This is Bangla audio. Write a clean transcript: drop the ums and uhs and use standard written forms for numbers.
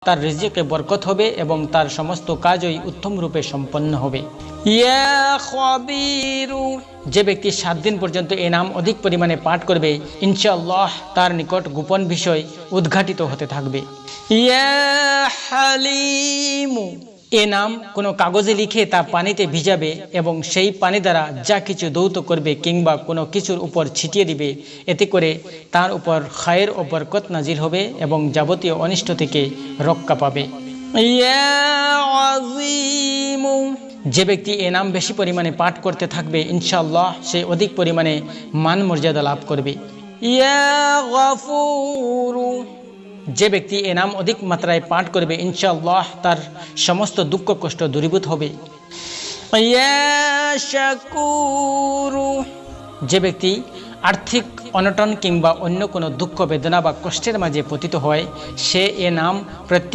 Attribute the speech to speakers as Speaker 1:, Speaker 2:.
Speaker 1: তার রিজিকে বরকত হবে এবং তার সমস্ত কাজই উত্তম রূপে সম্পন্ন হবে। ইয়া খবীরু, যে ব্যক্তি 7 দিন পর্যন্ত এই নাম অধিক পরিমাণে পাঠ করবে, ইনশাআল্লাহ তার নিকট গোপন বিষয় উদ্ঘাটিত হতে থাকবে। ইয়া হালিমু, এ নাম কোনো কাগজে লিখে তা পানিতে ভিজাবে এবং সেই পানি দ্বারা যা কিছু দৌত করবে কিংবা কোনো কিছুর উপর ছিটিয়ে দিবে, এতে করে তার উপর খায়ের ও বরকত নাজিল হবে এবং যাবতীয় অনিষ্ট থেকে রক্ষা পাবে। ইয়া আযীমু, যে ব্যক্তি এ নাম বেশি পরিমাণে পাঠ করতে থাকবে, ইনশাআল্লাহ সে অধিক পরিমাণে মান মর্যাদা লাভ করবে। ইয়া গফুরু, যে ব্যক্তি এ নাম অধিক মাত্রায় পাঠ করবে, ইনশাআল্লাহ তার সমস্ত দুঃখ কষ্ট দূরীভূত হবে। ইয়া শাকুরু, যে ব্যক্তি আর্থিক অনটন কিংবা অন্য কোনো দুঃখ বেদনা বা কষ্টের মাঝে পতিত হয়, সে এ নাম প্রত্যেক